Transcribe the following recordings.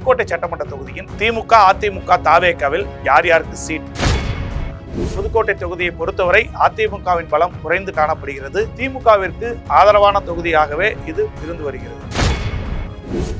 புதுக்கோட்டை சட்டமன்ற தொகுதியின் திமுக, அதிமுக, தாவேகாவில் யார் யாருக்கு சீட்? புதுக்கோட்டை தொகுதியை பொறுத்தவரை அதிமுகவின் பலம் குறைந்து காணப்படுகிறது. திமுகவிற்கு ஆதரவான தொகுதியாகவே இது இருந்து வருகிறது.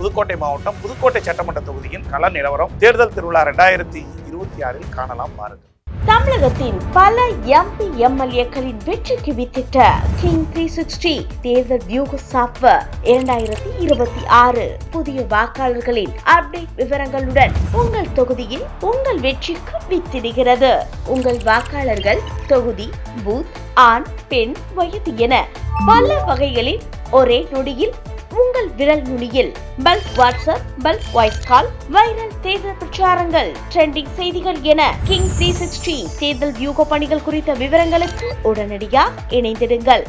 புதுக்கோட்டை மாவட்டம் புதுக்கோட்டை சட்டமன்ற தொகுதியின் கள நிலவரம் தேர்தல் திருவிழா 2026 காணலாம் பாருங்கள். தமிழகத்தின் பல எம்பி எம்எல்ஏக்களின் வெற்றிக்கு வித்திட்ட கிங் 360 தேர்தல் வியூக சாப்ட்வேர் 2026 புதிய வாக்காளர்களின் அப்டேட் விவரங்களுடன் உங்கள் தொகுதியில் உங்கள் வெற்றிக்கு வித்திடுகிறது. உங்கள் வாக்காளர்கள் தொகுதி, பூத், ஆண், பெண், வயது என பல வகைகளில் ஒரே நொடியில் உங்கள் விரல் நுனியில் bulk WhatsApp, bulk voice call, viral தேர்தல் பிரச்சாரங்கள், ட்ரெண்டிங் செய்திகள் என கிங் 360 தேர்தல் வியூக பணிகள் குறித்த விவரங்களுக்கு உடனடியாக இணைந்திடுங்கள்.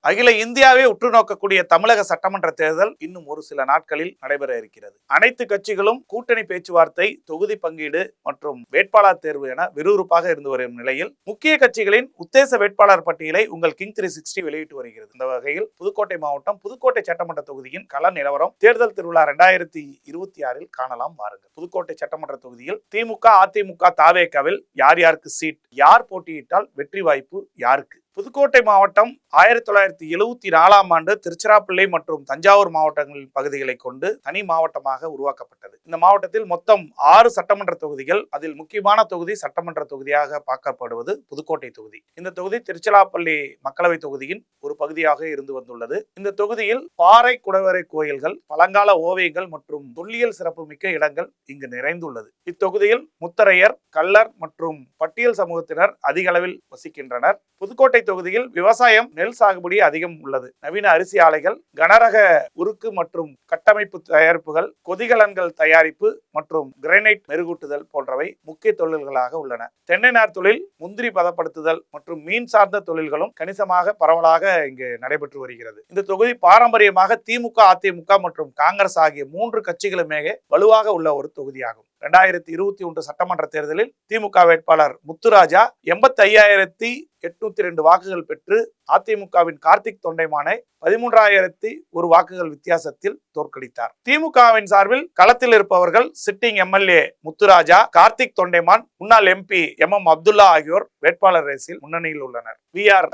அகில இந்தியாவே உற்று நோக்கக்கூடிய தமிழக சட்டமன்ற தேர்தல் இன்னும் ஒரு சில நாட்களில் நடைபெற இருக்கிறது. அனைத்து கட்சிகளும் கூட்டணி பேச்சுவார்த்தை, தொகுதி பங்கீடு மற்றும் வேட்பாளர் தேர்வு என விறுவிறுப்பாக இருந்து வரும் நிலையில் முக்கிய கட்சிகளின் உத்தேச வேட்பாளர் பட்டியலை உங்கள் கிங் 360 வெளியிட்டு வருகிறது. இந்த வகையில் புதுக்கோட்டை மாவட்டம் புதுக்கோட்டை சட்டமன்ற தொகுதியின் கள நிலவரம் தேர்தல் திருவிழா 2026 காணலாம் வாருங்கள். புதுக்கோட்டை சட்டமன்ற தொகுதியில் திமுக, அதிமுக, தாவேகாவில் யார் யாருக்கு சீட்? யார் போட்டியிட்டால் வெற்றி வாய்ப்பு யாருக்கு? புதுக்கோட்டை மாவட்டம் 1974ஆம் ஆண்டு திருச்சிராப்பள்ளி மற்றும் தஞ்சாவூர் மாவட்டங்களின் பகுதிகளை கொண்டு தனி மாவட்டமாக உருவாக்கப்பட்டது. இந்த மாவட்டத்தில் மொத்தம் 6 சட்டமன்ற தொகுதிகள். அதில் முக்கியமான தொகுதி சட்டமன்ற தொகுதியாக பார்க்கப்படுவது புதுக்கோட்டை தொகுதி. இந்த தொகுதி திருச்சிராப்பள்ளி மக்களவை தொகுதியின் ஒரு பகுதியாக இருந்து வந்துள்ளது. இந்த தொகுதியில் பாறை குடைவரை கோயில்கள், பழங்கால ஓவியங்கள் மற்றும் தொல்லியல் சிறப்புமிக்க இடங்கள் இங்கு நிறைந்துள்ளது. இத்தொகுதியில் முத்தரையர், கள்ளர் மற்றும் பட்டியல் சமூகத்தினர் அதிக அளவில் வசிக்கின்றனர். புதுக்கோட்டை தொகுதியில் விவசாயம், நெல் சாகுபடி அதிகம் உள்ளது. நவீன அரிசி ஆலைகள், கனரக உருக்கு மற்றும் கட்டமைப்பு தயாரிப்புகள், கொதிகலன்கள் தயாரிப்பு மற்றும் கிரானைட் மெருகூட்டுதல் போன்றவை முக்கிய தொழில்களாக உள்ளன. தென்னை நார் தொழில், முந்திரி பதப்படுத்துதல் மற்றும் மீன் சார்ந்த தொழில்களும் கணிசமாக பரவலாக இங்கு நடைபெற்று வருகிறது. இந்த தொகுதி பாரம்பரியமாக திமுக, அதிமுக மற்றும் காங்கிரஸ் ஆகிய 3 கட்சிகளுமே வலுவாக உள்ள ஒரு தொகுதியாகும். 2021 சட்டமன்ற தேர்தலில் திமுக வேட்பாளர் முத்துராஜா 85,802 வாக்குகள் பெற்று அதிமுகவின் கார்த்திக் தொண்டைமானை 13,001 வாக்குகள் வித்தியாசத்தில் தோற்கடித்தார். திமுகவின் சார்பில் களத்தில் இருப்பவர்கள் சிட்டிங் எம்எல்ஏ முத்துராஜா, கார்த்திக் தொண்டைமான், முன்னாள் எம்பி MM அப்துல்லா ஆகியோர் வேட்பாளர் ரேஸில் முன்னணியில் உள்ளனர்.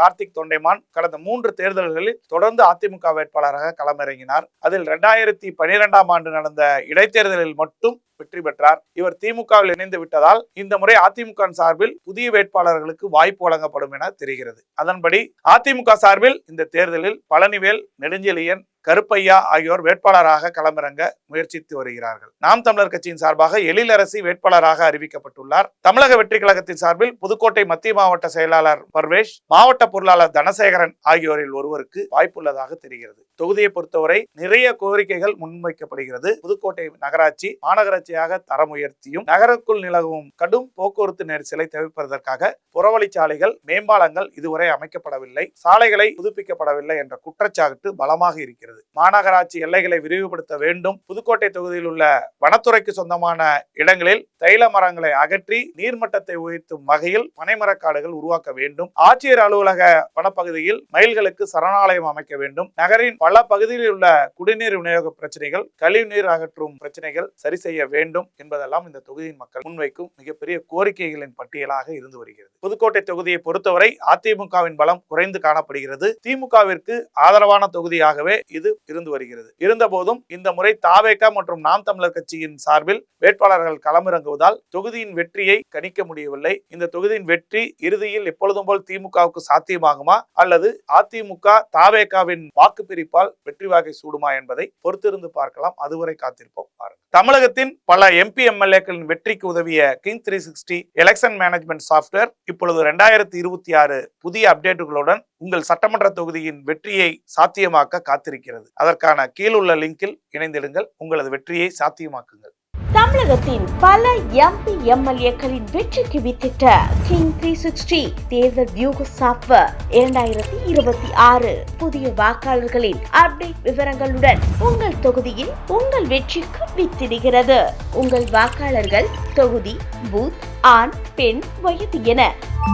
கார்த்திக் தொண்டைமான் கடந்த 3 தேர்தல்களில் தொடர்ந்து அதிமுக வேட்பாளராக களமிறங்கினார். அதில் 2012ஆம் ஆண்டு நடந்த இடைத்தேர்தலில் மட்டும் வெற்றி பெற்றார். இவர் திமுகவில் இணைந்து விட்டதால் இந்த முறை அதிமுக சார்பில் புதிய வேட்பாளர்களுக்கு வாய்ப்பு வழங்கப்படும் என தெரிகிறது. அதன்படி அதிமுக சார்பில் இந்த தேர்தலில் பழனிவேல், நெடுஞ்செழியன், கருப்பையா ஆகியோர் வேட்பாளராக களமிறங்க முயற்சித்து வருகிறார்கள். நாம் தமிழர் கட்சியின் சார்பாக எழிலரசி வேட்பாளராக அறிவிக்கப்பட்டுள்ளார். தமிழக வெற்றி கழகத்தின் சார்பில் புதுக்கோட்டை மத்திய மாவட்ட செயலாளர் பர்வேஷ், மாவட்ட பொருளாளர் தனசேகரன் ஆகியோரில் ஒருவருக்கு வாய்ப்புள்ளதாக தெரிகிறது. தொகுதியை பொறுத்தவரை நிறைய கோரிக்கைகள் முன்வைக்கப்படுகிறது. புதுக்கோட்டை நகராட்சி மாநகராட்சியாக தரம் உயர்த்தியும், நகருக்குள் நிலவும் கடும் போக்குவரத்து நெரிசலை தவிர்ப்பதற்காக புறவழிச்சாலைகள், மேம்பாலங்கள் இதுவரை அமைக்கப்படவில்லை, சாலைகளை புதுப்பிக்கப்படவில்லை என்ற குற்றச்சாட்டு பலமாக இருக்கிறது. மாநகராட்சி எல்லைகளை விரிவுபடுத்த வேண்டும். புதுக்கோட்டை தொகுதியில் உள்ள வனத்துறைக்கு சொந்தமான இடங்களில் தைல மரங்களை அகற்றி நீர்மட்டத்தை உயர்த்தும் வகையில் பனைமரக்காடுகள் உருவாக்க வேண்டும். ஆட்சியர் அலுவலக வனப்பகுதியில் மயில்களுக்கு சரணாலயம் அமைக்க வேண்டும். நகரின் பல பகுதிகளில் உள்ள குடிநீர் விநியோக பிரச்சனைகள், கழிவுநீர் அகற்றும் பிரச்சனைகள் சரி செய்ய வேண்டும் என்பதெல்லாம் இந்த தொகுதியின் மக்கள் முன்வைக்கும் மிகப்பெரிய கோரிக்கைகளின் பட்டியலாக இருந்து வருகிறது. புதுக்கோட்டை தொகுதியை பொறுத்தவரை அதிமுகவின் பலம் குறைந்து காணப்படுகிறது. திமுகவிற்கு ஆதரவான தொகுதியாகவே இது இருந்து வருகிறது. இருந்தபோதும் இந்த முறை தாவேகா மற்றும் நாம் தமிழர் கட்சியின் சார்பில் வேட்பாளர்கள் களமிறங்குவதால் தொகுதியின் வெற்றியை கணிக்க முடியவில்லை. இந்த தொகுதியின் வெற்றி இறுதியில் எப்பொழுதும் போல் திமுகவுக்கு சாத்தியமாகுமா அல்லது அதிமுக தாவேகாவின் வாக்கு பிரிப்பால் வெற்றி வாகை சூடுமா என்பதை பொறுத்திருந்து பார்க்கலாம். அதுவரை காத்திருப்போம். தமிழகத்தின் பல MP MLAக்களின் வெற்றிக்கு உதவிய கிங் 360 எலெக்ஷன் மேனேஜ்மெண்ட் சாப்ட்வேர் இப்பொழுது 2026 புதிய அப்டேட்டுகளுடன் உங்கள் சட்டமன்ற தொகுதியின் வெற்றியை சாத்தியமாக்க காத்திருக்கிறது. அதற்கான கீழுள்ள லிங்கில் இணைந்திடுங்கள். உங்களது வெற்றியை சாத்தியமாக்குங்கள். தமிழகத்தின் பல MP MLAக்களின் வெற்றிக்கு வித்திட்ட கிங் 360 தேர்தல் வியூக சாப்ட்வேர் 2026 புதிய வாக்காளர்களின் அப்டேட் விவரங்களுடன் உங்கள் தொகுதியில் உங்கள் வெற்றிக்கு வித்திடுகிறது. உங்கள் வாக்காளர்கள் தொகுதி, பூத், ஆண், பெண், வயது என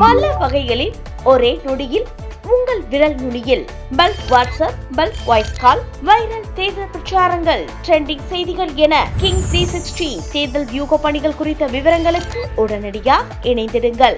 பல வகைகளில் ஒரே நொடியில் உங்கள் விரல் நுனியில். Bulk WhatsApp, bulk voice call, viral தேர்தல் பிரச்சாரங்கள், ட்ரெண்டிங் செய்திகள் என கிங் 360 தேர்தல் வியூக பணிகள் குறித்த விவரங்களுக்கு உடனடியாக இணைந்திடுங்கள்.